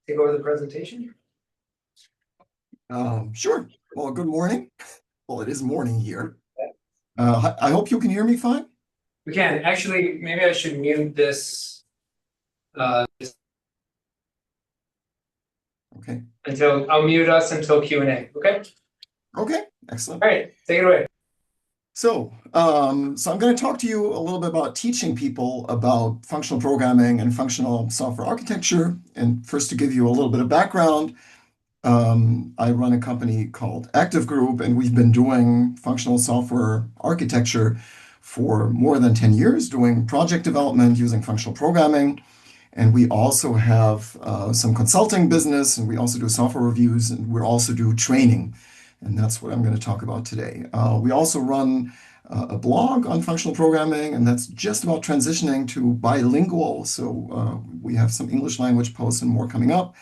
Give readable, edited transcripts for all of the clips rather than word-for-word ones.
Take over the presentation? Sure. Well, good morning. Well, it is morning here. I hope you can hear me fine. We can. Actually, maybe I should mute this Okay. until I'll mute us until Q&A. Okay? Okay, excellent. All right, take it away. So I'm going to talk to you a little bit about teaching people about functional programming and functional software architecture. And first, to give you a little bit of background, I run a company called Active Group, and we've been doing functional software architecture for more than 10 years, doing project development using functional programming. And we also have some consulting business, and we also do software reviews, and we also do training. And that's what I'm going to talk about today. We also run a blog on functional programming, and that's just about transitioning to bilingual. So we have some English language posts and more coming up.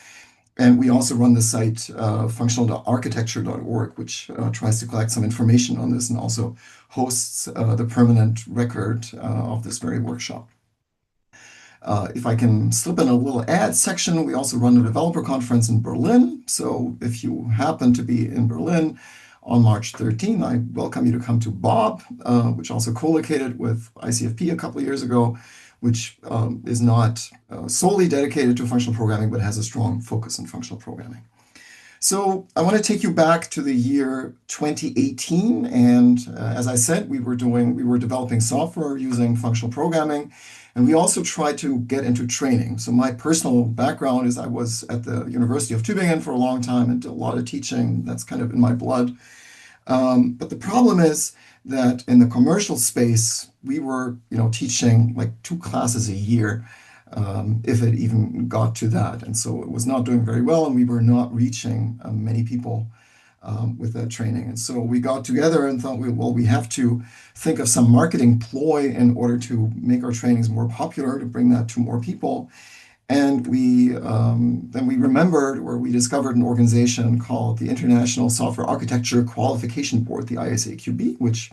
And we also run the site functional.architecture.org, which tries to collect some information on this and also hosts the permanent record of this very workshop. If I can slip in a little ad section, we also run a developer conference in Berlin. So if you happen to be in Berlin on March 13, I welcome you to come to Bob, which also co-located with ICFP a couple of years ago, which is not solely dedicated to functional programming, but has a strong focus on functional programming. So I want to take you back to the year 2018. And as I said, we were developing software using functional programming. And we also tried to get into training. So my personal background is I was at the University of Tübingen for a long time and did a lot of teaching. That's kind of in my blood. But the problem is that in the commercial space, we were, teaching like 2 classes a year, if it even got to that. And so it was not doing very well, and we were not reaching many people with that training. And so we got together and thought, we have to think of some marketing ploy in order to make our trainings more popular, to bring that to more people. And then we remembered, or we discovered an organization called the International Software Architecture Qualification Board, the ISAQB, which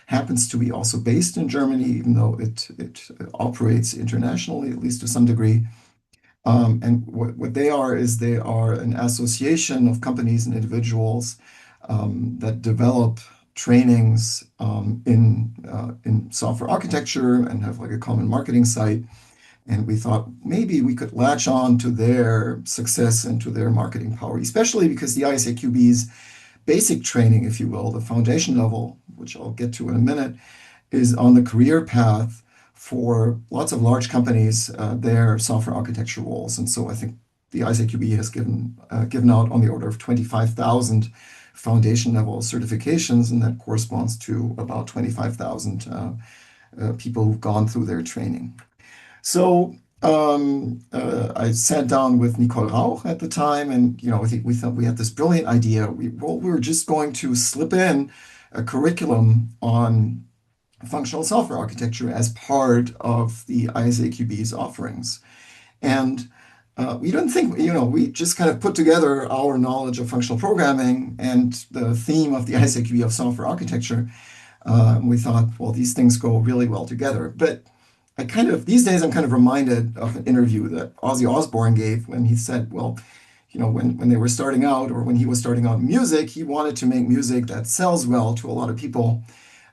happens to be also based in Germany, even though it operates internationally, at least to some degree. And what they are is they are an association of companies and individuals that develop trainings in software architecture and have like a common marketing site. And we thought maybe we could latch on to their success and to their marketing power, especially because the ISAQB's basic training, if you will, the foundation level, which I'll get to in a minute, is on the career path for lots of large companies, their software architecture roles. And so I think the ISAQB has given out on the order of 25,000 foundation level certifications, and that corresponds to about 25,000 people who've gone through their training. So I sat down with Nicole Rauch at the time, and we thought we had this brilliant idea. We were just going to slip in a curriculum on functional software architecture as part of the ISAQB's offerings. And we didn't think, we just kind of put together our knowledge of functional programming and the theme of the ISAQB of software architecture. We thought, well, these things go really well together. But these days, I'm kind of reminded of an interview that Ozzy Osbourne gave when he said, well, when they were starting out, or when he was starting out in music, he wanted to make music that sells well to a lot of people.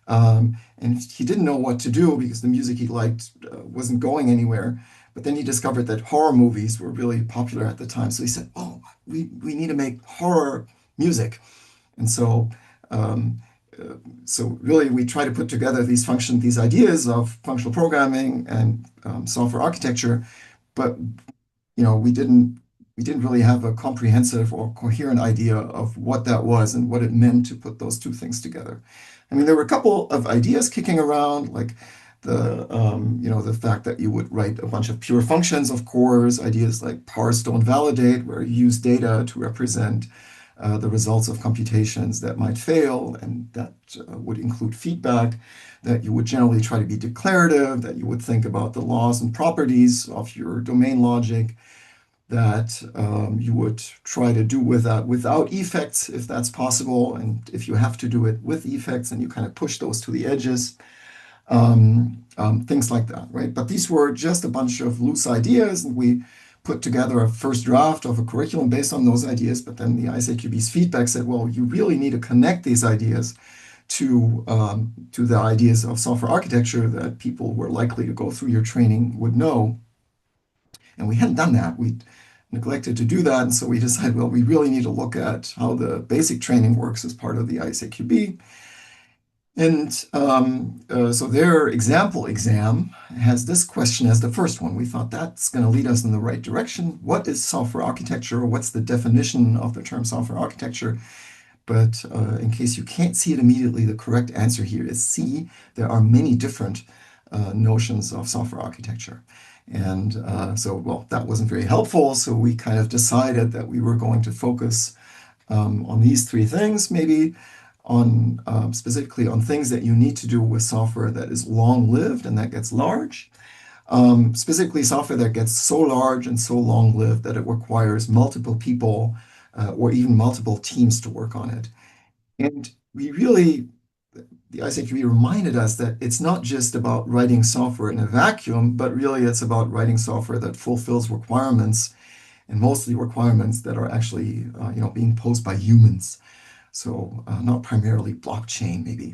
And he didn't know what to do because the music he liked wasn't going anywhere. But then he discovered that horror movies were really popular at the time. So he said, oh, we need to make horror music. And so really, we try to put together these ideas of functional programming and software architecture, but we didn't really have a comprehensive or coherent idea of what that was and what it meant to put those 2 things together. I mean, there were a couple of ideas kicking around, like the fact that you would write a bunch of pure functions, of course, ideas like parse, don't validate, where you use data to represent the results of computations that might fail, and that would include feedback, that you would generally try to be declarative, that you would think about the laws and properties of your domain logic, that you would try to do without effects if that's possible, and if you have to do it with effects, and you kind of push those to the edges, things like that, right? But these were just a bunch of loose ideas, and we put together a first draft of a curriculum based on those ideas, but then the ISAQB's feedback said, well, you really need to connect these ideas to the ideas of software architecture that people who are likely to go through your training would know. And we hadn't done that. We neglected to do that. And so we decided, well, we really need to look at how the basic training works as part of the ISAQB. And so their example exam has this question as the first one. We thought that's going to lead us in the right direction. What is software architecture? What's the definition of the term software architecture? But in case you can't see it immediately, the correct answer here is C. There are many different notions of software architecture. And well, that wasn't very helpful. So we kind of decided that we were going to focus on these three things, maybe on specifically on things that you need to do with software that is long-lived and that gets large. Specifically software that gets so large and so long-lived that it requires multiple people or even multiple teams to work on it. And we really, the ISAQB reminded us that it's not just about writing software in a vacuum, but really it's about writing software that fulfills requirements, and mostly requirements that are actually being posed by humans. So not primarily blockchain, maybe.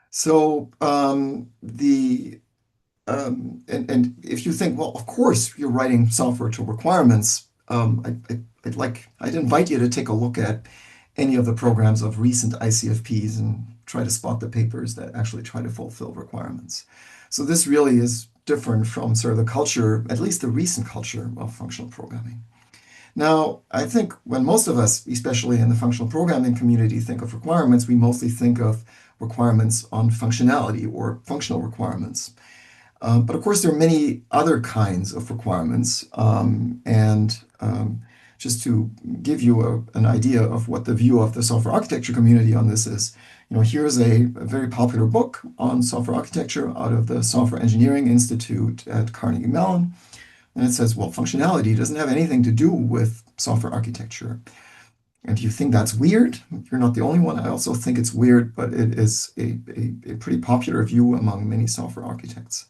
So and if you think, well, of course you're writing software to requirements, I'd invite you to take a look at any of the programs of recent ICFPs and try to spot the papers that actually try to fulfill requirements. So this really is different from sort of the culture, at least the recent culture of functional programming. Now, I think when most of us, especially in the functional programming community, think of requirements, we mostly think of requirements on functionality or functional requirements. But of course, there are many other kinds of requirements. Just to give you an idea of what the view of the software architecture community on this is, here's a very popular book on software architecture out of the Software Engineering Institute at Carnegie Mellon. And it says, well, functionality doesn't have anything to do with software architecture. And if you think that's weird, you're not the only one. I also think it's weird, but it is a pretty popular view among many software architects.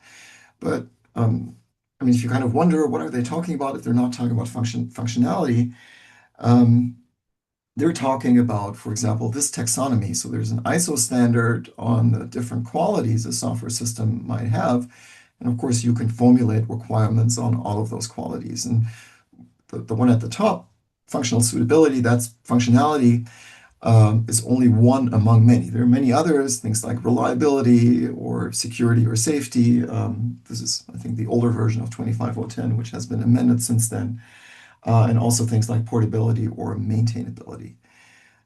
But if you kind of wonder, what are they talking about if they're not talking about functionality? They're talking about, for example, this taxonomy. So there's an ISO standard on the different qualities a software system might have. And of course, you can formulate requirements on all of those qualities. And the one at the top, functional suitability, that's functionality, is only one among many. There are many others, things like reliability or security or safety. This is, I think, the older version of 25010, which has been amended since then. And also things like portability or maintainability.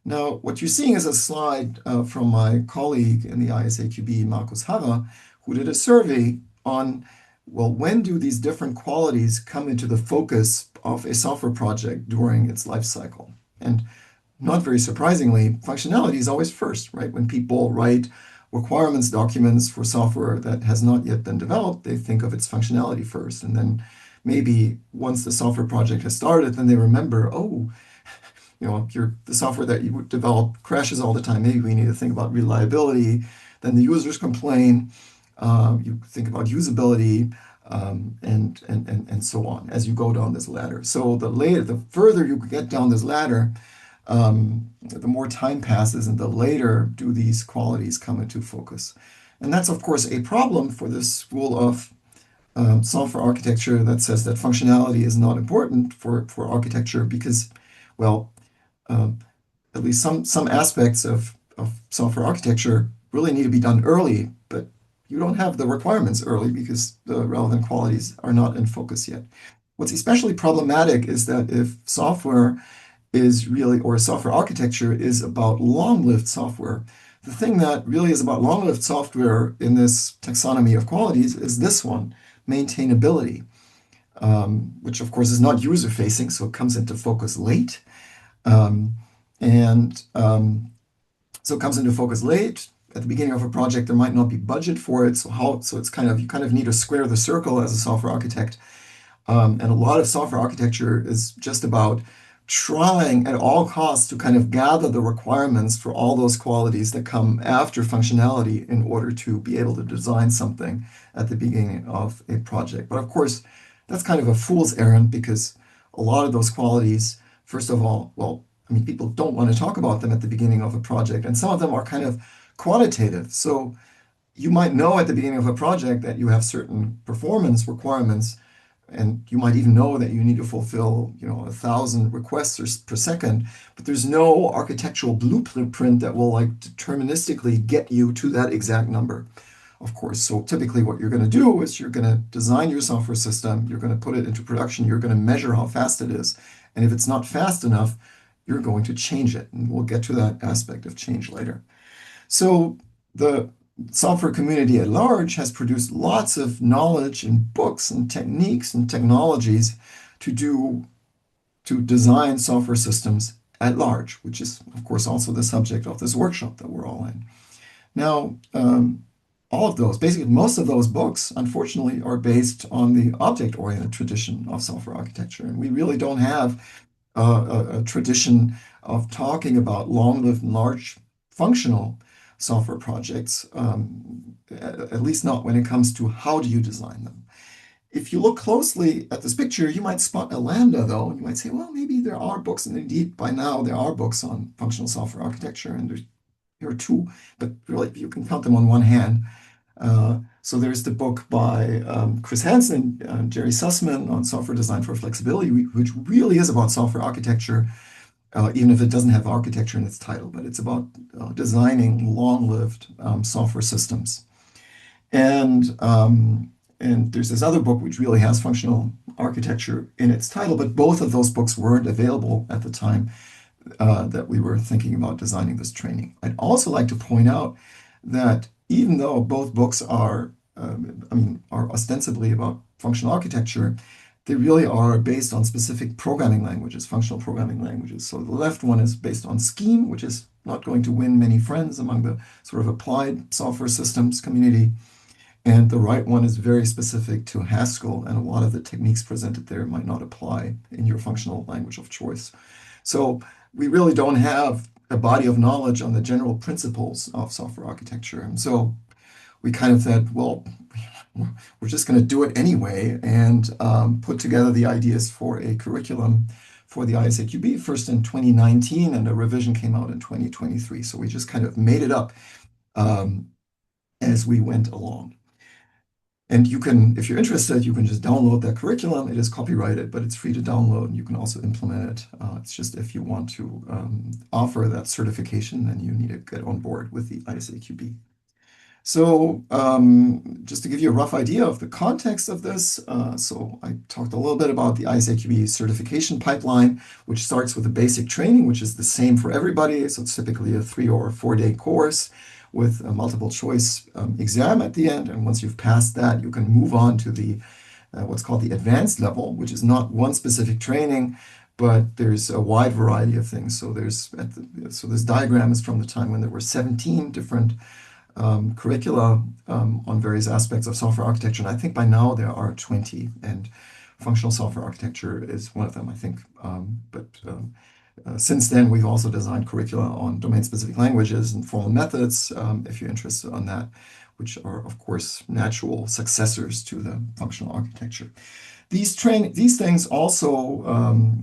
Now, what you're seeing is a slide from my colleague in the ISAQB, Markus Harrer, who did a survey on, well, when do these different qualities come into the focus of a software project during its life cycle? And not very surprisingly, functionality is always first, right? When people write requirements documents for software that has not yet been developed, they think of its functionality first. And then maybe once the software project has started, then they remember, oh, the software that you develop crashes all the time. Maybe we need to think about reliability. Then the users complain. You think about usability, and so on as you go down this ladder. So the further you get down this ladder, the more time passes and the later do these qualities come into focus. And that's, of course, a problem for this school of software architecture that says that functionality is not important for architecture because, well, at least some aspects of software architecture really need to be done early, but you don't have the requirements early because the relevant qualities are not in focus yet. What's especially problematic is that if software is really, or software architecture is about long-lived software, the thing that really is about long-lived software in this taxonomy of qualities is this one, maintainability, which of course is not user-facing, so it comes into focus late. So it comes into focus late. At the beginning of a project, there might not be budget for it. So it's you kind of need to square the circle as a software architect. And a lot of software architecture is just about trying at all costs to kind of gather the requirements for all those qualities that come after functionality in order to be able to design something at the beginning of a project. But of course, that's kind of a fool's errand because a lot of those qualities, first of all, well, I mean, people don't want to talk about them at the beginning of a project, and some of them are kind of quantitative. So you might know at the beginning of a project that you have certain performance requirements, and you might even know that you need to fulfill, 1,000 requests per second, but there's no architectural blueprint that will like deterministically get you to that exact number, of course. So typically what you're going to do is you're going to design your software system, you're going to put it into production, you're going to measure how fast it is. And if it's not fast enough, you're going to change it. And we'll get to that aspect of change later. So the software community at large has produced lots of knowledge and books and techniques and technologies to design software systems at large, which is, of course, also the subject of this workshop that we're all in. Now, all of those, basically most of those books, unfortunately, are based on the object-oriented tradition of software architecture. And we really don't have a tradition of talking about long-lived and large functional software projects, at least not when it comes to how do you design them. If you look closely at this picture, you might spot a lambda, though, and you might say, well, maybe there are books, and indeed, by now, there are books on functional software architecture, and there are two, but really, you can count them on one hand. So there's the book by Chris Hansen and Jerry Sussman on software design for flexibility, which really is about software architecture, even if it doesn't have architecture in its title, but it's about designing long-lived software systems. And there's this other book which really has functional architecture in its title, but both of those books weren't available at the time that we were thinking about designing this training. I'd also like to point out that even though both books are ostensibly about functional architecture, they really are based on specific programming languages, functional programming languages. So the left one is based on Scheme, which is not going to win many friends among the sort of applied software systems community. And the right one is very specific to Haskell, and a lot of the techniques presented there might not apply in your functional language of choice. So we really don't have a body of knowledge on the general principles of software architecture. And so we kind of said, well, we're just going to do it anyway and put together the ideas for a curriculum for the ISAQB, first in 2019, and a revision came out in 2023. So we just kind of made it up as we went along. And you can, if you're interested, you can just download that curriculum. It is copyrighted, but it's free to download, and you can also implement it. It's just if you want to offer that certification, then you need to get on board with the ISAQB. So just to give you a rough idea of the context of this, so I talked a little bit about the ISAQB certification pipeline, which starts with the basic training, which is the same for everybody. So it's typically a 3 or 4 day course with a multiple choice exam at the end. And once you've passed that, you can move on to the what's called the advanced level, which is not one specific training, but there's a wide variety of things. So so this diagram is from the time when there were 17 different curricula on various aspects of software architecture. And I think by now there are 20, and functional software architecture is one of them, I think. Since then, we've also designed curricula on domain-specific languages and formal methods, if you're interested on that, which are, of course, natural successors to the functional architecture. These things also,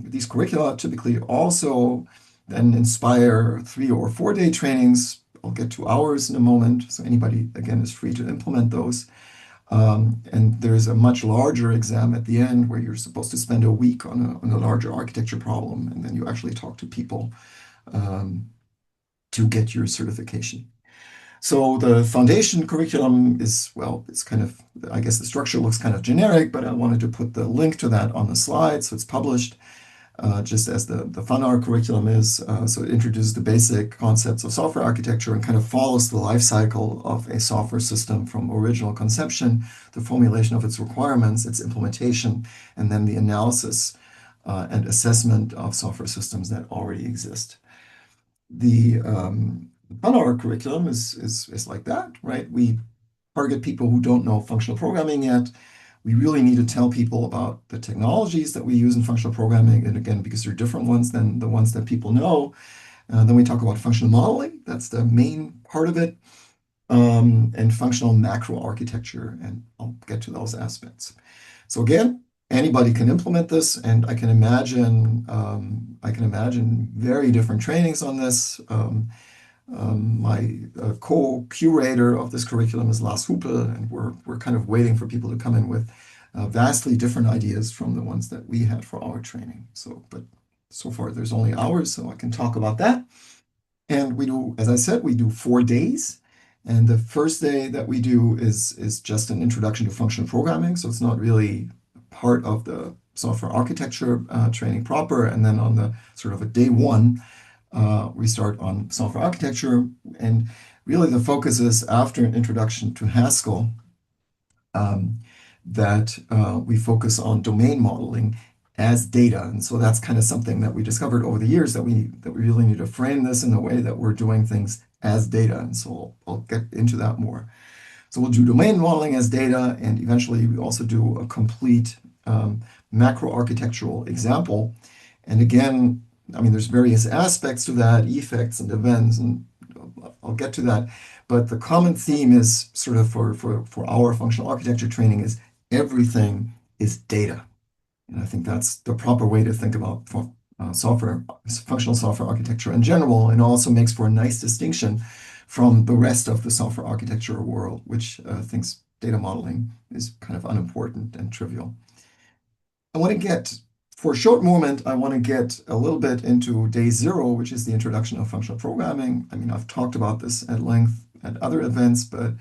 these curricula typically also then inspire 3 or 4 day trainings. I'll get to ours in a moment, so anybody, again, is free to implement those. And there's a much larger exam at the end where you're supposed to spend a week on a larger architecture problem, and then you actually talk to people to get your certification. So the foundation curriculum is, well, it's kind of, I guess the structure looks kind of generic, but I wanted to put the link to that on the slide, so it's published. Just as the FUNAR curriculum is. So it introduces the basic concepts of software architecture and kind of follows the life cycle of a software system from original conception, the formulation of its requirements, its implementation, and then the analysis and assessment of software systems that already exist. The FUNAR curriculum is like that, right? We target people who don't know functional programming yet. We really need to tell people about the technologies that we use in functional programming, and again, because they're different ones than the ones that people know. Then we talk about functional modeling. That's the main part of it. And functional macro architecture, and I'll get to those aspects. So again, anybody can implement this, and I can imagine very different trainings on this. My co-curator of this curriculum is Lars Hupe, and we're kind of waiting for people to come in with vastly different ideas from the ones that we had for our training. But so far there's only ours, so I can talk about that. And we do, as I said, we do 4 days. And the first day that we do is just an introduction to functional programming. So it's not really part of the software architecture training proper. And then on the sort of a day one, we start on software architecture. And really the focus is after an introduction to Haskell, that we focus on domain modeling as data. And so that's kind of something that we discovered over the years, that we really need to frame this in a way that we're doing things as data. And so I'll get into that more. So we'll do domain modeling as data, and eventually we also do a complete macro architectural example. And again, I mean, there's various aspects to that, effects and events, and I'll get to that. But the common theme is sort of for our functional architecture training is everything is data. And I think that's the proper way to think about functional software architecture in general, and also makes for a nice distinction from the rest of the software architecture world, which thinks data modeling is kind of unimportant and trivial. For a short moment, I want to get a little bit into day 0, which is the introduction of functional programming. I mean, I've talked about this at length at other events, but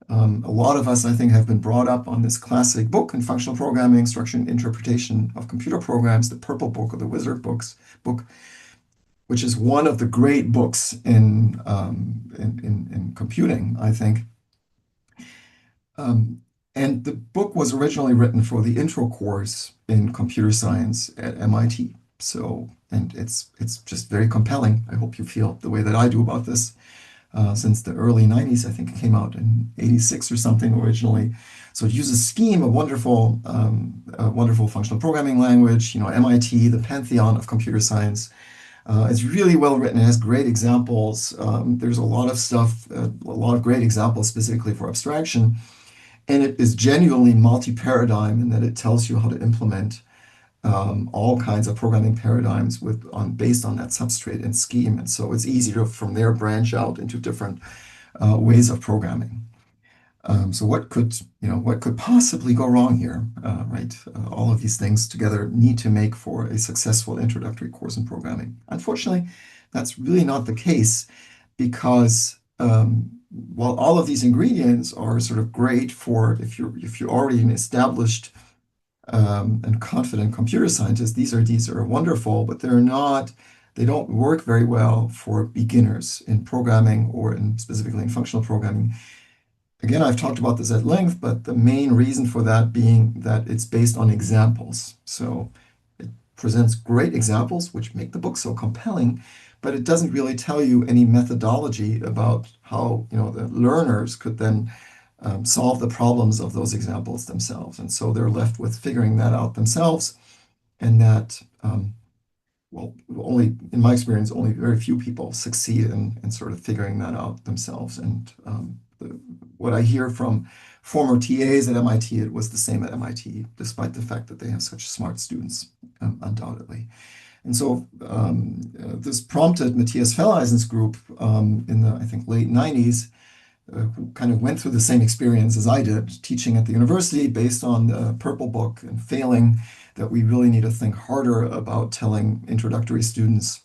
a lot of us, I think, have been brought up on this classic book in functional programming, Structure and Interpretation of Computer Programs, the Purple Book or the Wizard book, which is one of the great books in computing, I think. And the book was originally written for the intro course in computer science at MIT. And it's just very compelling. I hope you feel the way that I do about this. Since the early 90s, I think it came out in 86 or something originally. So it uses Scheme, a wonderful functional programming language, MIT, the pantheon of computer science. It's really well written. It has great examples. There's a lot of stuff, a lot of great examples specifically for abstraction. And it is genuinely multi-paradigm in that it tells you how to implement all kinds of programming paradigms based on that substrate and scheme. And so it's easy to, from there, branch out into different ways of programming. So what could possibly go wrong here, right? All of these things together need to make for a successful introductory course in programming. Unfortunately, that's really not the case, because while all of these ingredients are sort of great for if you're already an established and confident computer scientist, these are wonderful, but they don't work very well for beginners in programming or specifically in functional programming. Again, I've talked about this at length, but the main reason for that being that it's based on examples. So it presents great examples, which make the book so compelling, but it doesn't really tell you any methodology about how the learners could then solve the problems of those examples themselves. And so they're left with figuring that out themselves. And that, only in my experience, only very few people succeed in sort of figuring that out themselves. And what I hear from former TAs at MIT, it was the same at MIT, despite the fact that they have such smart students, undoubtedly. And so this prompted Matthias Fellheisen's group in the, I think, late 90s, who kind of went through the same experience as I did, teaching at the university based on the Purple Book and failing, that we really need to think harder about telling introductory students,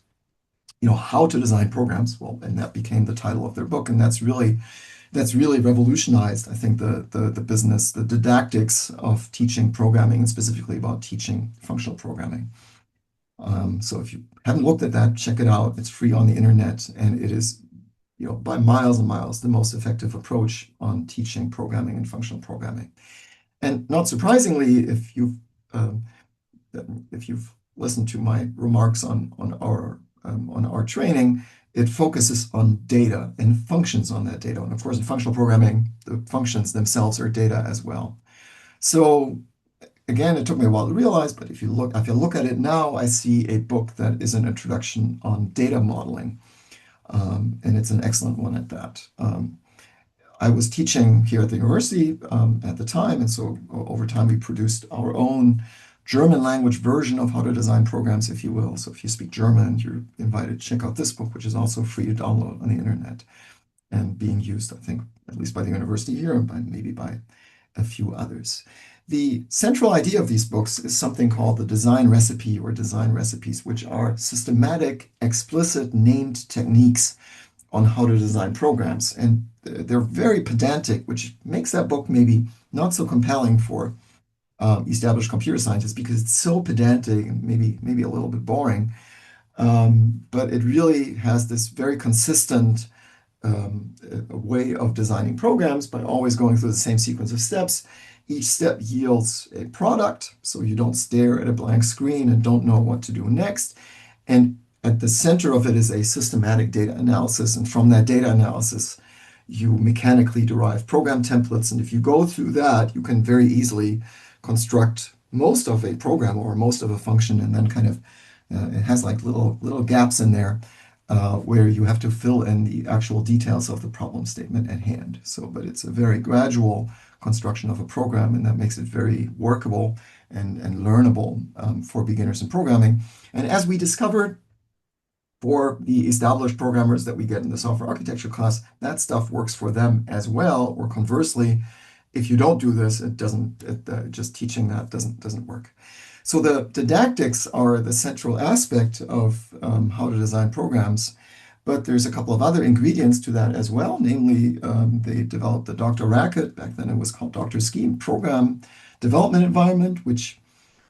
how to design programs. Well, and that became the title of their book, and that's really revolutionized, I think, the business, the didactics of teaching programming, and specifically about teaching functional programming. So if you haven't looked at that, check it out. It's free on the internet, and it is, by miles and miles, the most effective approach on teaching programming and functional programming. And not surprisingly, if you've listened to my remarks on our training, it focuses on data and functions on that data. And of course, in functional programming, the functions themselves are data as well. So again, it took me a while to realize, but if you look at it now, I see a book that is an introduction on data modeling, and it's an excellent one at that. I was teaching here at the university at the time, and so over time we produced our own German language version of how to design programs, if you will. So if you speak German, you're invited to check out this book, which is also free to download on the internet and being used, I think, at least by the university here and maybe by a few others. The central idea of these books is something called the design recipe or design recipes, which are systematic, explicit named techniques on how to design programs. And they're very pedantic, which makes that book maybe not so compelling for established computer scientists because it's so pedantic and maybe a little bit boring. But it really has this very consistent way of designing programs by always going through the same sequence of steps. Each step yields a product, so you don't stare at a blank screen and don't know what to do next. And at the center of it is a systematic data analysis, and from that data analysis, you mechanically derive program templates. And if you go through that, you can very easily construct most of a program or most of a function, and then kind of it has like little gaps in there where you have to fill in the actual details of the problem statement at hand. So, but it's a very gradual construction of a program, and that makes it very workable and learnable for beginners in programming. And as we discovered for the established programmers that we get in the software architecture class, that stuff works for them as well. Or conversely, if you don't do this, just teaching that doesn't work. So the didactics are the central aspect of how to design programs, but there's a couple of other ingredients to that as well. Namely, they developed the Dr. Racket, back then it was called Dr. Scheme, program development environment, which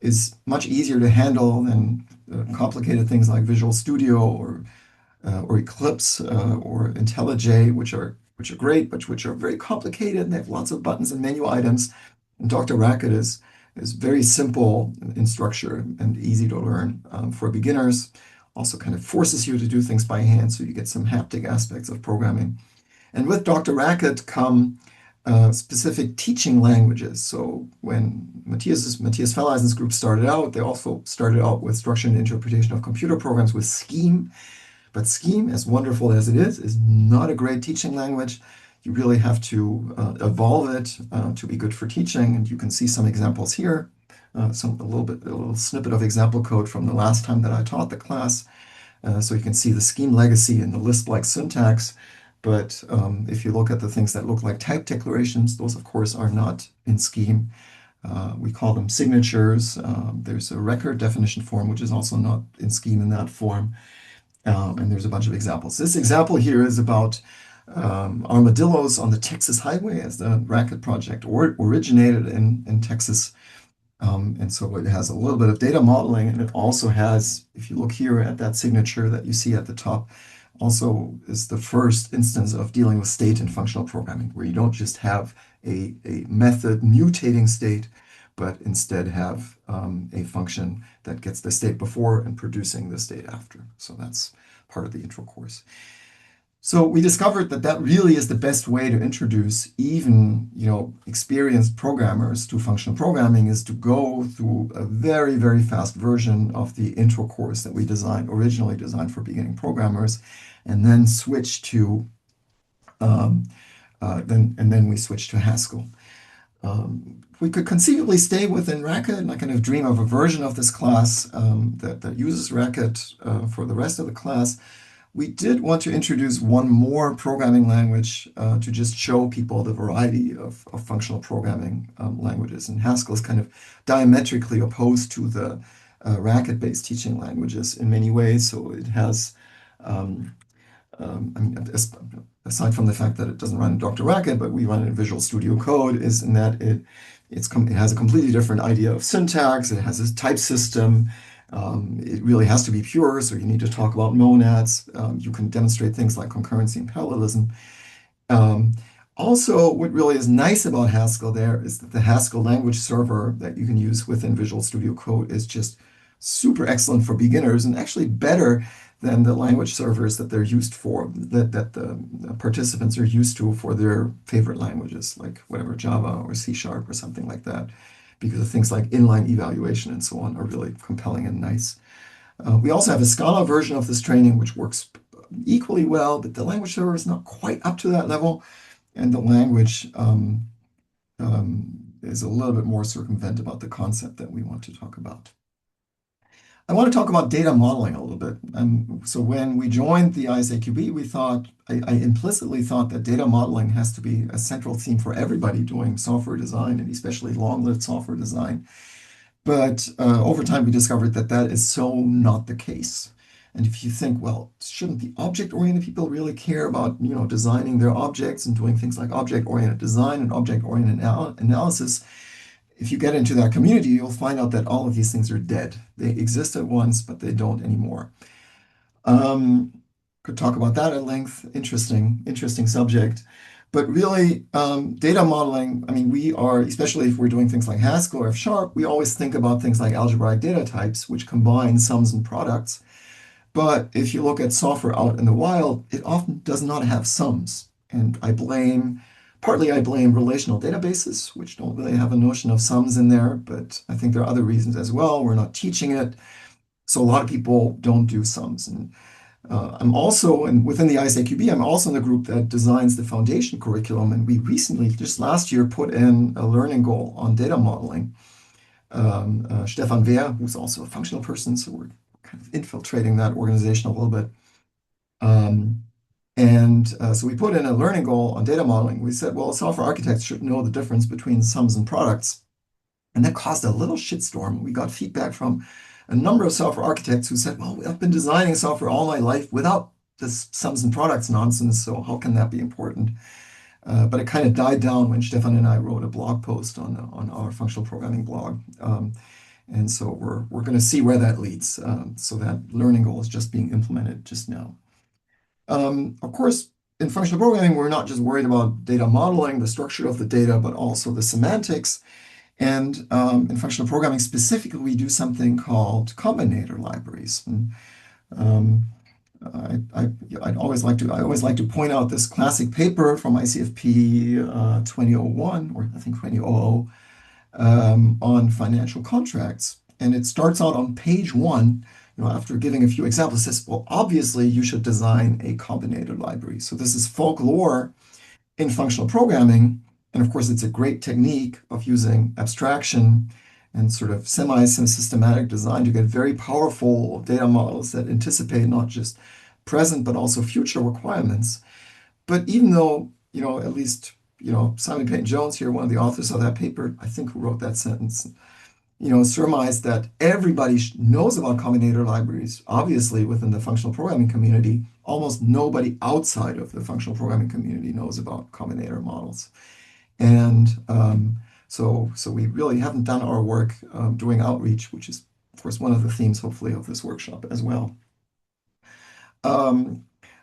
is much easier to handle than complicated things like Visual Studio or Eclipse or IntelliJ, which are great, but which are very complicated and they have lots of buttons and menu items. And Dr. Racket is very simple in structure and easy to learn for beginners. Also kind of forces you to do things by hand, so you get some haptic aspects of programming. And with Dr. Racket come specific teaching languages. So when Matthias Fellheisen's group started out, they also started out with structure and interpretation of computer programs with Scheme. But Scheme, as wonderful as it is not a great teaching language. You really have to evolve it to be good for teaching. And you can see some examples here, a little snippet of example code from the last time that I taught the class. So you can see the Scheme legacy and the Lisp-like syntax. But if you look at the things that look like type declarations, those of course are not in Scheme. We call them signatures. There's a record definition form, which is also not in Scheme in that form. And there's a bunch of examples. This example here is about armadillos on the Texas highway, as the Racket project originated in Texas. And so it has a little bit of data modeling, and it also has, if you look here at that signature that you see at the top, also is the first instance of dealing with state in functional programming, where you don't just have a method mutating state, but instead have a function that gets the state before and producing the state after. So that's part of the intro course. So we discovered that really is the best way to introduce even, experienced programmers to functional programming, is to go through a very, very fast version of the intro course that we originally designed for beginning programmers, and then switch to then we switch to Haskell. We could conceivably stay within Racket, and I kind of dream of a version of this class that uses Racket for the rest of the class. We did want to introduce one more programming language to just show people the variety of functional programming languages. And Haskell is kind of diametrically opposed to the Racket-based teaching languages in many ways. So it has, aside from the fact that it doesn't run in Dr. Racket, but we run it in Visual Studio Code, is in that it has a completely different idea of syntax. It has a type system. It really has to be pure, so you need to talk about monads. You can demonstrate things like concurrency and parallelism. Also, what really is nice about Haskell there is that the Haskell language server that you can use within Visual Studio Code is just super excellent for beginners, and actually better than the language servers that they're used for, that the participants are used to for their favorite languages, like whatever, Java or C# or something like that, because of things like inline evaluation and so on are really compelling and nice. We also have a Scala version of this training, which works equally well, but the language server is not quite up to that level. and the language is a little bit more circumvent about the concept that we want to talk about. I want to talk about data modeling a little bit. So when we joined the ISAQB, we thought, I implicitly thought that data modeling has to be a central theme for everybody doing software design, and especially long-lived software design. But over time, we discovered that that is so not the case. And if you think, well, shouldn't the object-oriented people really care about, designing their objects and doing things like object-oriented design and object-oriented analysis? If you get into that community, you'll find out that all of these things are dead. They existed once, but they don't anymore. Could talk about that at length. Interesting subject. But really, data modeling, I mean, we are, especially if we're doing things like Haskell or F#, we always think about things like algebraic data types, which combine sums and products. But if you look at software out in the wild, it often does not have sums. And partly I blame relational databases, which don't really have a notion of sums in there, but I think there are other reasons as well. We're not teaching it. So a lot of people don't do sums. And I'm also, and within the ISAQB, I'm also in the group that designs the foundation curriculum. And we recently, just last year, put in a learning goal on data modeling. Stefan Wehr, who's also a functional person, so we're kind of infiltrating that organization a little bit. So we put in a learning goal on data modeling. We said, well, software architects should know the difference between sums and products. And that caused a little shitstorm. We got feedback from a number of software architects who said, well, I've been designing software all my life without this sums and products nonsense, so how can that be important? But it kind of died down when Stefan and I wrote a blog post on our functional programming blog. And so we're going to see where that leads. So that learning goal is just being implemented just now. Of course, in functional programming, we're not just worried about data modeling, the structure of the data, but also the semantics. And in functional programming specifically, we do something called combinator libraries. And, I always like to point out this classic paper from ICFP 2001, or I think 2000, on financial contracts. And it starts out on page 1. After giving a few examples, it says, well, obviously you should design a combinator library. So this is folklore in functional programming. And of course, it's a great technique of using abstraction and sort of semi-systematic design to get very powerful data models that anticipate not just present, but also future requirements. But even though, at least, Simon Payne-Jones here, one of the authors of that paper, I think who wrote that sentence, surmised that everybody knows about combinator libraries, obviously within the functional programming community. Almost nobody outside of the functional programming community knows about combinator models. And so we really haven't done our work doing outreach, which is, of course, one of the themes, hopefully, of this workshop as well.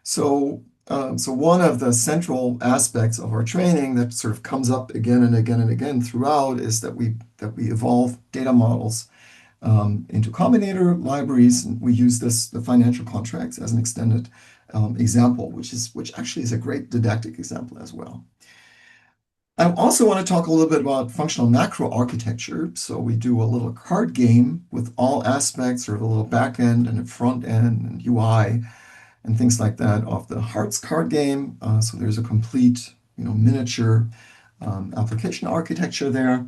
So one of the central aspects of our training that sort of comes up again and again and again throughout is that we evolve data models into combinator libraries. And we use the financial contracts as an extended example, which actually is a great didactic example as well. I also want to talk a little bit about functional macro architecture. So we do a little card game with all aspects, sort of a little back end and a front end and UI and things like that of the Hearts card game. So there's a complete, miniature application architecture there.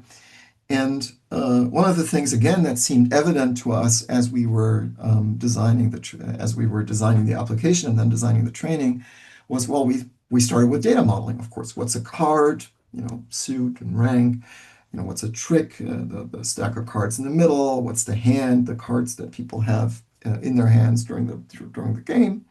And one of the things, again, that seemed evident to us as we were designing the application and then designing the training was, well, we started with data modeling, of course. What's a card? Suit and rank. What's a trick? The stack of cards in the middle. What's the hand? The cards that people have in their hands during the game.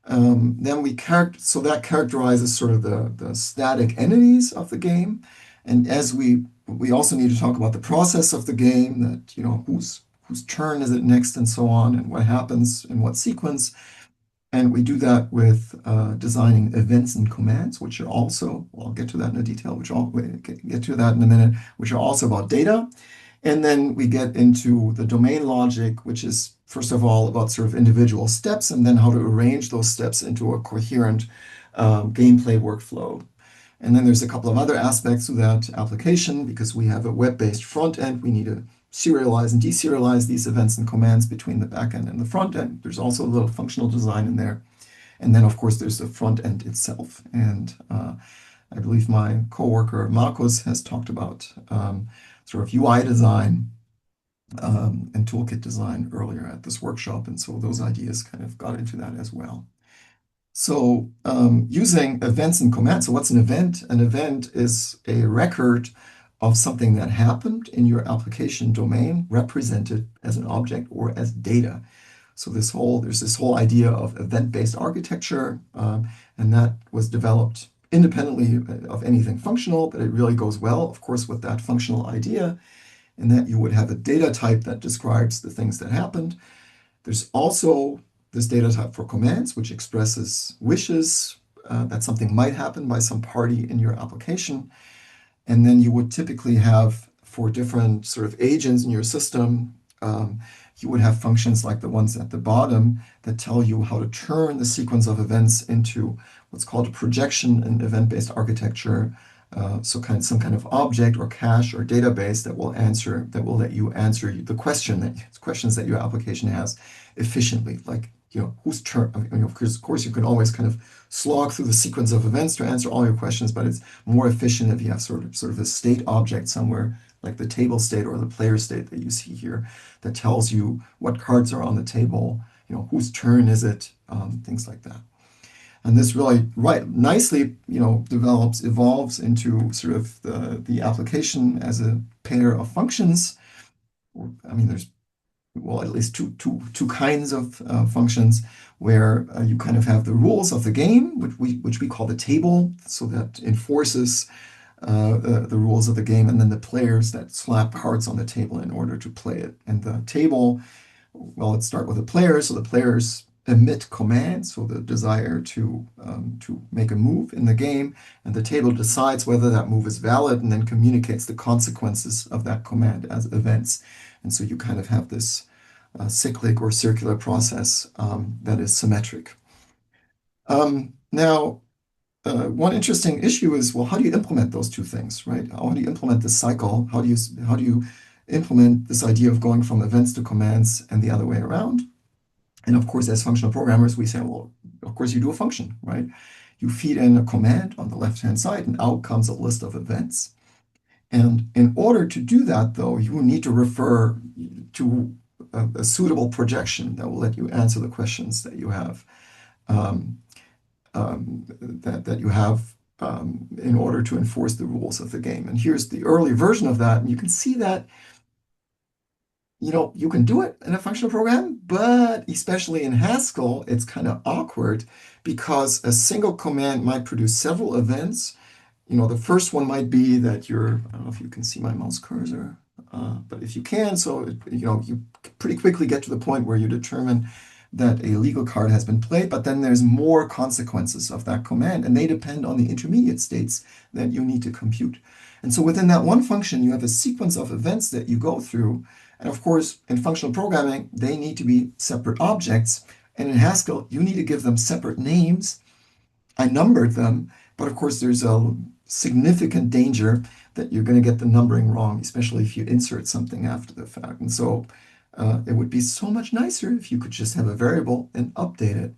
Then so that characterizes sort of the static entities of the game. And as we also need to talk about the process of the game, that whose turn is it next and so on, and what happens in what sequence. And we do that with designing events and commands, which are also, I'll get to that in detail, get to that in a minute, which are also about data. And then we get into the domain logic, which is, first of all, about sort of individual steps, and then how to arrange those steps into a coherent gameplay workflow. And then there's a couple of other aspects of that application. Because we have a web-based front end, we need to serialize and deserialize these events and commands between the back end and the front end. There's also a little functional design in there. And then, of course, there's the front end itself. And I believe my coworker Marcus has talked about sort of UI design and toolkit design earlier at this workshop. And so those ideas kind of got into that as well. So using events and commands. So what's an event? An event is a record of something that happened in your application domain represented as an object or as data. So there's this whole idea of event-based architecture, and that was developed independently of anything functional, but it really goes well, of course, with that functional idea, in that you would have a data type that describes the things that happened. There's also this data type for commands, which expresses wishes that something might happen by some party in your application. And then you would typically have, for different sort of agents in your system, you would have functions like the ones at the bottom that tell you how to turn the sequence of events into what's called a projection in event-based architecture. So some kind of object or cache or database that will let you answer the questions that your application has efficiently. Like, whose turn? I mean, of course, you can always kind of slog through the sequence of events to answer all your questions, but it's more efficient if you have sort of a state object somewhere, like the table state or the player state that you see here, that tells you what cards are on the table, whose turn is it, things like that. And this really nicely, evolves into sort of the application as a pair of functions. I mean, there's at least two kinds of functions where you kind of have the rules of the game, which we call the table, so that enforces the rules of the game, and then the players that slap cards on the table in order to play it. And the table, well, let's start with the players. So the players emit commands, so the desire to make a move in the game, and the table decides whether that move is valid and then communicates the consequences of that command as events. And so you kind of have this cyclic or circular process that is symmetric. Now, one interesting issue is, well, how do you implement those two things, right? How do you implement this cycle? How do you implement this idea of going from events to commands and the other way around? And of course, as functional programmers, we say, well, of course, you do a function, right? You feed in a command on the left-hand side, and out comes a list of events. And in order to do that, though, you will need to refer to a suitable projection that will let you answer the questions that you have in order to enforce the rules of the game. And here's the early version of that, and you can see that you can do it in a functional program, but especially in Haskell, it's kind of awkward because a single command might produce several events. The first one might be that I don't know if you can see my mouse cursor, but if you can, so you pretty quickly get to the point where you determine that a legal card has been played, but then there's more consequences of that command, and they depend on the intermediate states that you need to compute. And so within that one function, you have a sequence of events that you go through. And of course, in functional programming, they need to be separate objects. And in Haskell, you need to give them separate names. I numbered them, but of course, there's a significant danger that you're going to get the numbering wrong, especially if you insert something after the fact. And so it would be so much nicer if you could just have a variable and update it.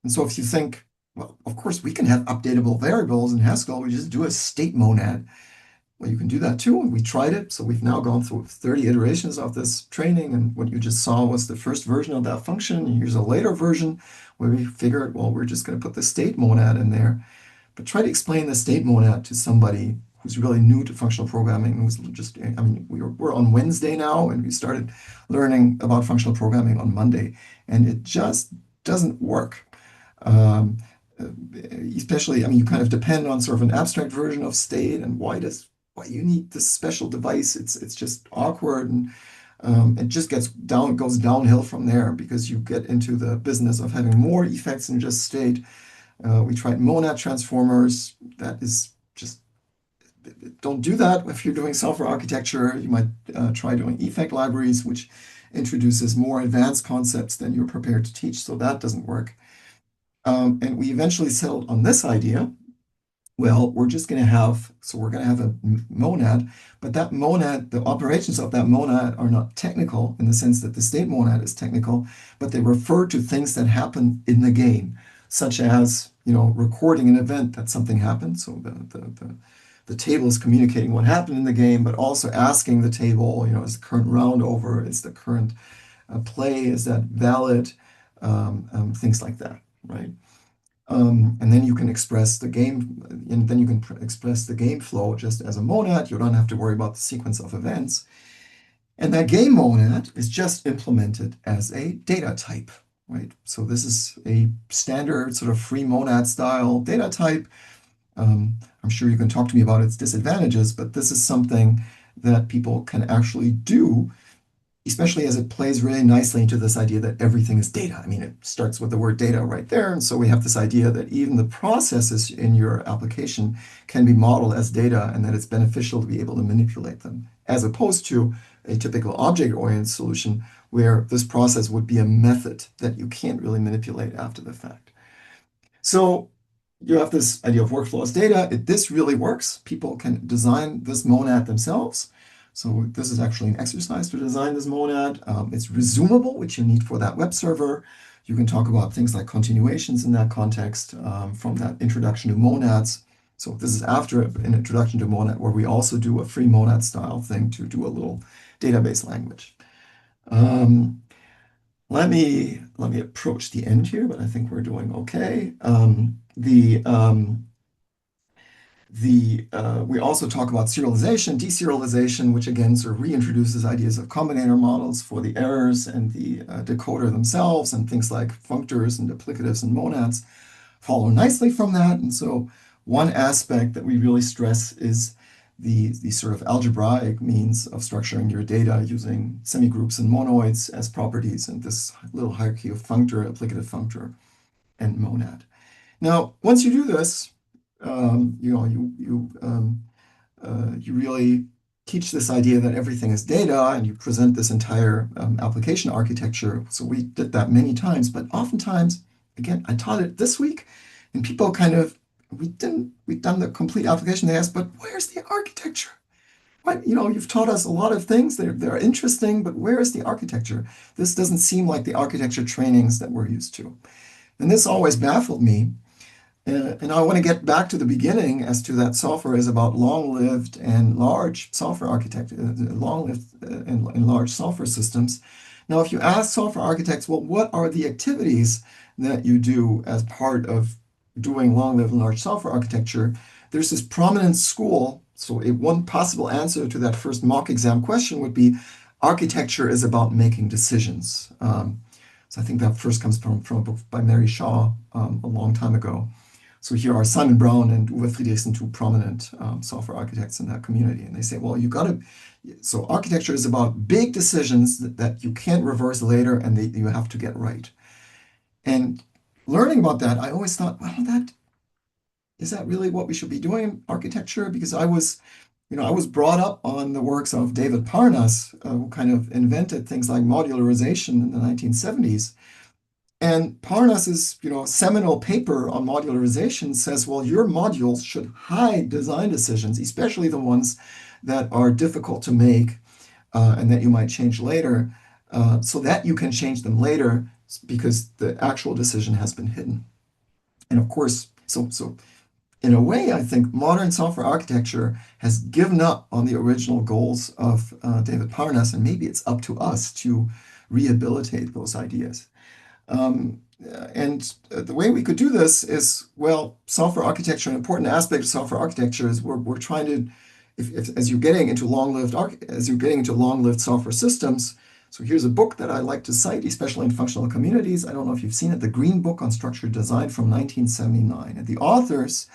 And so if you think, well, of course, we can have updatable variables in Haskell. We just do a state monad. Well, you can do that too, and we tried it. So we've now gone through 30 iterations of this training, and what you just saw was the first version of that function. And here's a later version where we figured, well, we're just going to put the state monad in there. But try to explain the state monad to somebody who's really new to functional programming, who's just, I mean, we're on Wednesday now, and we started learning about functional programming on Monday, and it just doesn't work. Especially, I mean, you kind of depend on sort of an abstract version of state, and why you need this special device. It's just awkward, and it just goes downhill from there because you get into the business of having more effects than just state. We tried monad transformers. That is just, don't do that if you're doing software architecture. You might try doing effect libraries, which introduces more advanced concepts than you're prepared to teach, so that doesn't work. And we eventually settled on this idea. Well, we're going to have a monad, but that monad, the operations of that monad are not technical in the sense that the state monad is technical, but they refer to things that happen in the game. such as, recording an event that something happened. So the table is communicating what happened in the game, but also asking the table, is the current round over? Is the current play, is that valid? Things like that, right? And then you can express the game, and then you can express the game flow just as a monad. You don't have to worry about the sequence of events. And that game monad is just implemented as a data type, right? So this is a standard sort of free monad style data type. I'm sure you can talk to me about its disadvantages, but this is something that people can actually do, especially as it plays really nicely into this idea that everything is data. I mean, it starts with the word data right there. And so we have this idea that even the processes in your application can be modeled as data and that it's beneficial to be able to manipulate them, as opposed to a typical object-oriented solution where this process would be a method that you can't really manipulate after the fact. So you have this idea of workflow as data. This really works. People can design this monad themselves. So this is actually an exercise to design this monad. It's resumable, which you need for that web server. You can talk about things like continuations in that context from that introduction to monads. So this is after an introduction to monad, where we also do a free monad style thing to do a little database language. Let me approach the end here, but I think we're doing okay. We also talk about serialization, deserialization, which again sort of reintroduces ideas of combinator models for the errors and the decoder themselves, and things like functors and duplicatives and monads follow nicely from that. And so one aspect that we really stress is the sort of algebraic means of structuring your data using semigroups and monoids as properties, and this little hierarchy of functor, applicative functor, and monad. Now, once you do this, you really teach this idea that everything is data, and you present this entire application architecture. So we did that many times, but oftentimes, again, I taught it this week, and people we've done the complete application. They asked, but where's the architecture? What, you've taught us a lot of things. They're interesting, but where is the architecture? This doesn't seem like the architecture trainings that we're used to. And this always baffled me. And I want to get back to the beginning as to that software is about long-lived and large software architecture, long-lived and large software systems. Now, if you ask software architects, well, what are the activities that you do as part of doing long-lived and large software architecture? There's this prominent school. So one possible answer to that first mock exam question would be architecture is about making decisions. So I think that first comes from a book by Mary Shaw a long time ago. So here are Simon Brown and Uwe Friedrichsen, two prominent software architects in that community. And they say, well, so architecture is about big decisions that you can't reverse later and you have to get right. And learning about that, I always thought, well, is that really what we should be doing in architecture? Because I was brought up on the works of David Parnas, who kind of invented things like modularization in the 1970s. And Parnas's, seminal paper on modularization says, well, your modules should hide design decisions, especially the ones that are difficult to make and that you might change later, so that you can change them later because the actual decision has been hidden. And of course, so in a way, I think modern software architecture has given up on the original goals of David Parnas, and maybe it's up to us to rehabilitate those ideas. And the way we could do this is, well, software architecture, an important aspect of software architecture is we're trying to, as you're getting into long-lived software systems. So here's a book that I like to cite, especially in functional communities. I don't know if you've seen it, The Green Book on Structured Design from 1979. And the authors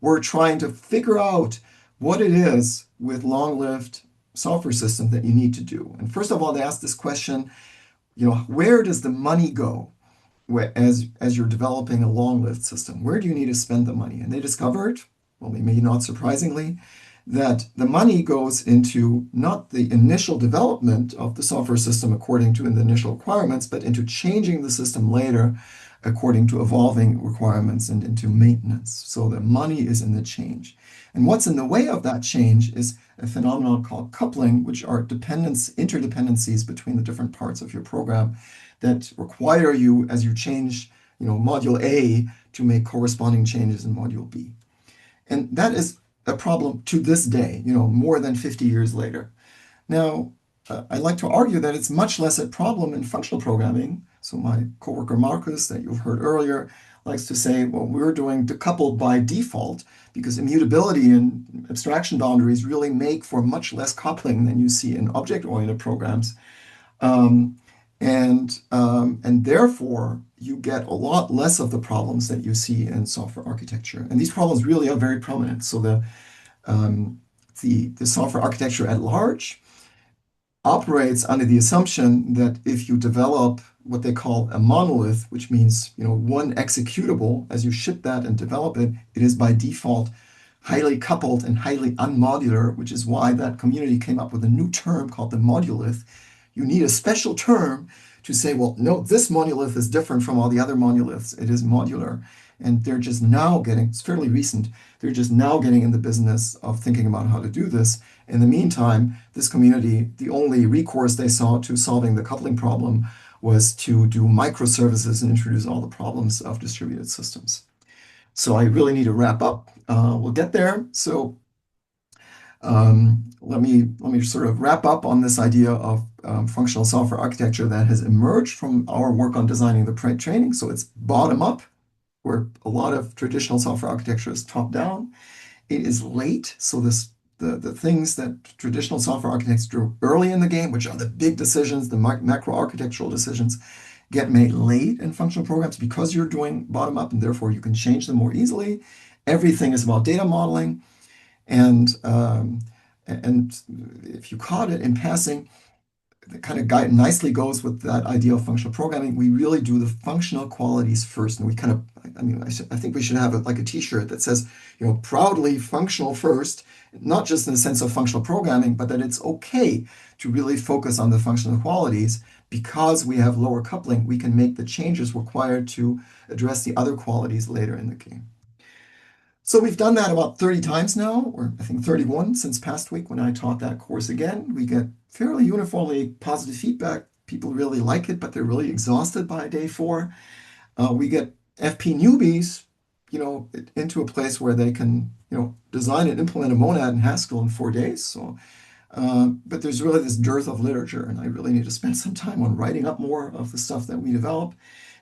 were trying to figure out what it is with long-lived software systems that you need to do. And first of all, they asked this question, where does the money go as you're developing a long-lived system? Where do you need to spend the money? And they discovered, well, maybe not surprisingly, that the money goes into not the initial development of the software system according to the initial requirements, but into changing the system later according to evolving requirements and into maintenance. So the money is in the change. And what's in the way of that change is a phenomenon called coupling, which are interdependencies between the different parts of your program that require you, as you change module A to make corresponding changes in module B. And that is a problem to this day, more than 50 years later. Now, I like to argue that it's much less a problem in functional programming. So my coworker Marcus, that you've heard earlier, likes to say, well, we're doing decoupled by default because immutability and abstraction boundaries really make for much less coupling than you see in object-oriented programs. And therefore, you get a lot less of the problems that you see in software architecture. And these problems really are very prominent. So the software architecture at large operates under the assumption that if you develop what they call a monolith, which means one executable, as you ship that and develop it, it is by default highly coupled and highly unmodular, which is why that community came up with a new term called the modulith. You need a special term to say, well, no, this monolith is different from all the other monoliths. It is modular. And they're just now getting, it's fairly recent, they're just now getting in the business of thinking about how to do this. In the meantime, this community, the only recourse they saw to solving the coupling problem was to do microservices and introduce all the problems of distributed systems. So I really need to wrap up. We'll get there. So let me sort of wrap up on this idea of functional software architecture that has emerged from our work on designing the training. So it's bottom up, where a lot of traditional software architecture is top down. It is late, so the things that traditional software architects do early in the game, which are the big decisions, the macro architectural decisions, get made late in functional programs because you're doing bottom up, and therefore you can change them more easily. Everything is about data modeling, and if you caught it in passing, it kind of nicely goes with that idea of functional programming. We really do the functional qualities first, and we kind of, I think we should have like a T-shirt that says, proudly functional first, not just in the sense of functional programming, but that it's okay to really focus on the functional qualities. Because we have lower coupling, we can make the changes required to address the other qualities later in the game. So we've done that about 30 times now, or I think 31 since past week when I taught that course again. We get fairly uniformly positive feedback. People really like it, but they're really exhausted by day 4. We get FP newbies, into a place where they can, design and implement a monad in Haskell in 4 days. So, but there's really this dearth of literature, and I really need to spend some time on writing up more of the stuff that we develop.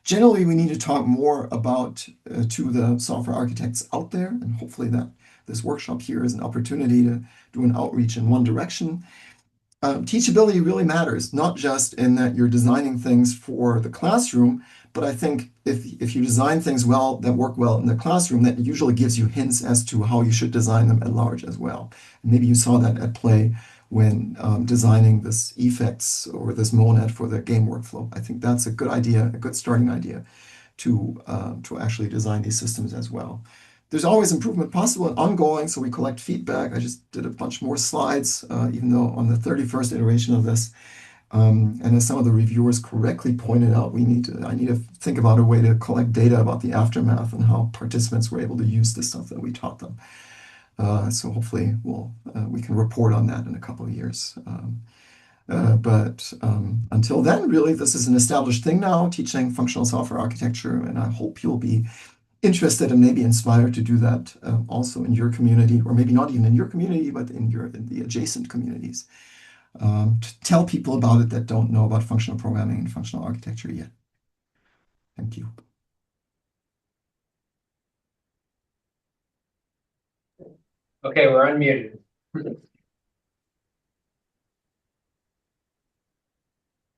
Generally, we need to talk more about to the software architects out there, and hopefully that this workshop here is an opportunity to do an outreach in one direction. Teachability really matters, not just in that you're designing things for the classroom, but I think if you design things well that work well in the classroom, that usually gives you hints as to how you should design them at large as well. And maybe you saw that at play when designing this effects or this monad for the game workflow. I think that's a good idea, a good starting idea to actually design these systems as well. There's always improvement possible and ongoing, so we collect feedback. I just did a bunch more slides, even though on the 31st iteration of this. And as some of the reviewers correctly pointed out, I need to think about a way to collect data about the aftermath and how participants were able to use the stuff that we taught them. So hopefully we can report on that in a couple of years. But until then, really, this is an established thing now, teaching functional software architecture, and I hope you'll be interested and maybe inspired to do that also in your community, or maybe not even in your community, but in the adjacent communities. To tell people about it that don't know about functional programming and functional architecture yet. Thank you. Okay, we're unmuted.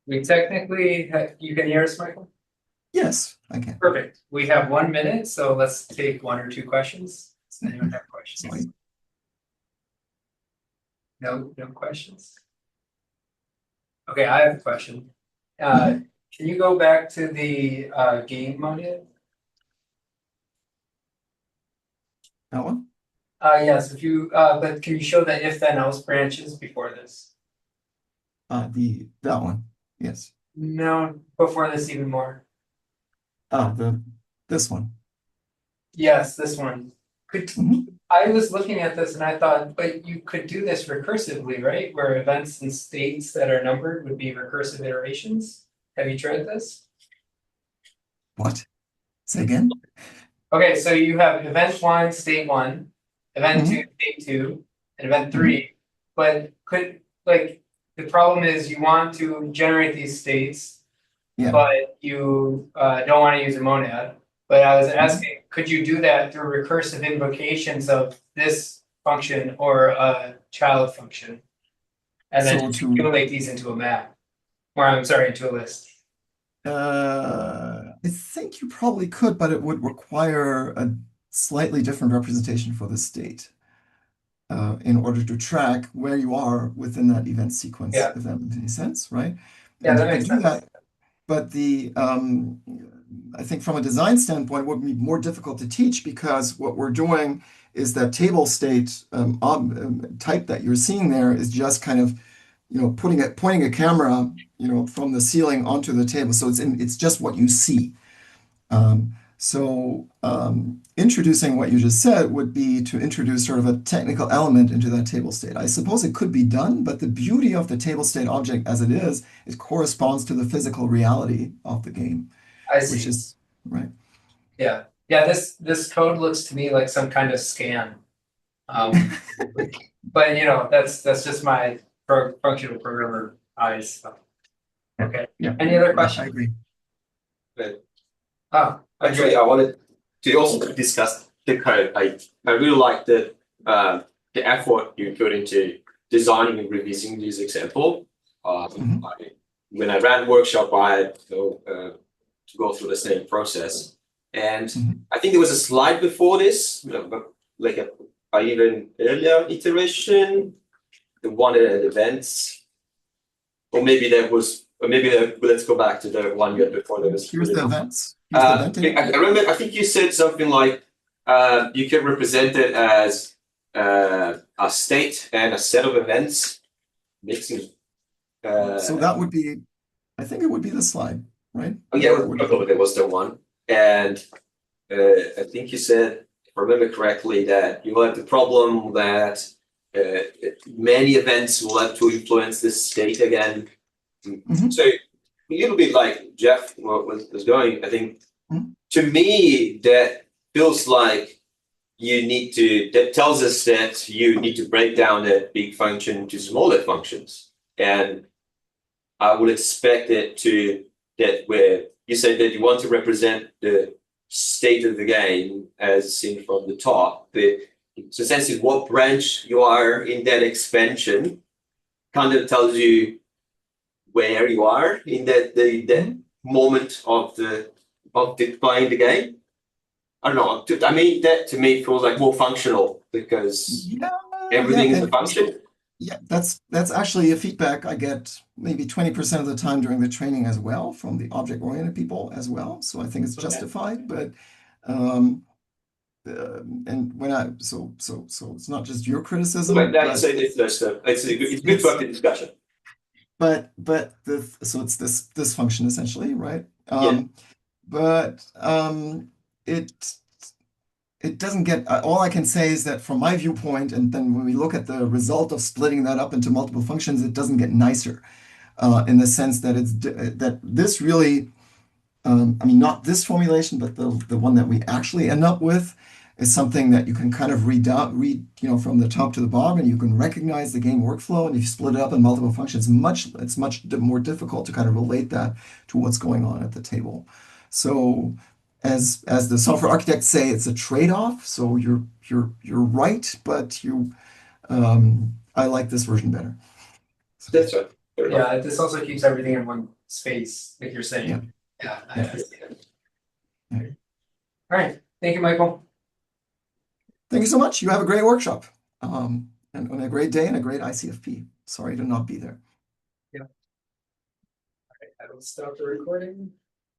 We technically, you can hear us, Michael? Yes, I can. Perfect. We have 1 minute, so let's take 1 or 2 questions. Does anyone have questions? Sorry. No questions? Okay, I have a question. Can you go back to the game monad? That one? Yes, if you but can you show the if then else branches before this? That one. Yes. No, before this even more. This one. Yes, this one. I was looking at this and I thought, but you could do this recursively, right? Where events and states that are numbered would be recursive iterations. Have you tried this? What? Say again? Okay, so you have event one, state one, event two, state two, and event three. But the problem is you want to generate these states, Yeah. but you don't want to use a monad. But I was asking, could you do that through recursive invocations of this function or a child function? And then So just to accumulate these into a map, or I'm sorry, into a list. I think you probably could, but it would require a slightly different representation for the state in order to track where you are within that event sequence, Yeah, if that makes any sense, right? yeah, And that you could makes do sense. that, but I think from a design standpoint, it would be more difficult to teach because what we're doing is that table state type that you're seeing there is just kind of, pointing a camera, from the ceiling onto the table. So it's just what you see. Introducing what you just said would be to introduce sort of a technical element into that table state. I suppose it could be done, but the beauty of the table state object as it is, it corresponds to the physical reality of the game, I which see. is right. Yeah, yeah. This code looks to me like some kind of scan. But that's just my functional programmer eyes. So. Okay. Yeah, Any other I questions? agree. But Oh, actually, I wanted to also discuss the code. I really like the effort you put into designing and revising this example. When I ran workshop, I had to go through the same process, and I think there was a slide before this, but like a even earlier iteration, the one at events, or maybe that was. Or maybe let's go back to the one you had before. That was Here's the events. Here's the event data. I remember. I think you said something like you can represent it as a state and a set of events mixing. So that would be, I think it would be the slide, right? Oh yeah, I thought it was the one. And I think you said, if I remember correctly, that you had the problem that many events will have to influence this state again. So a little bit like Jeff was going, I think to me that feels like that tells us that you need to break down that big function to smaller functions. And I would expect that where you said that you want to represent the state of the game as seen from the top, so essentially what branch you are in that expansion kind of tells you where you are in that moment of playing the game. I don't know. I mean, that to me feels like more functional because everything is a function. Yeah, that's actually a feedback I get maybe 20% of the time during the training as well from the object-oriented people as well. So I think it's justified, but and when so it's not just your criticism. It's good to have the discussion. But so it's this function essentially, right? But it doesn't get, all I can say is that from my viewpoint, and then when we look at the result of splitting that up into multiple functions, it doesn't get nicer in the sense that that this really, I mean, not this formulation, but the one that we actually end up with is something that you can kind of read, from the top to the bottom, and you can recognize the game workflow, and if you split it up in multiple functions, it's much more difficult to kind of relate that to what's going on at the table. So as the software architects say, it's a trade-off. So you're right, but I like this version better. That's right. Yeah, this also keeps everything in one space, like you're saying. Yeah. I see it. Yeah. All right. Thank you, Michael. Thank you so much. You have a great workshop, and a great day and a great ICFP. Sorry to not be there. Yeah. All right, I will stop the recording.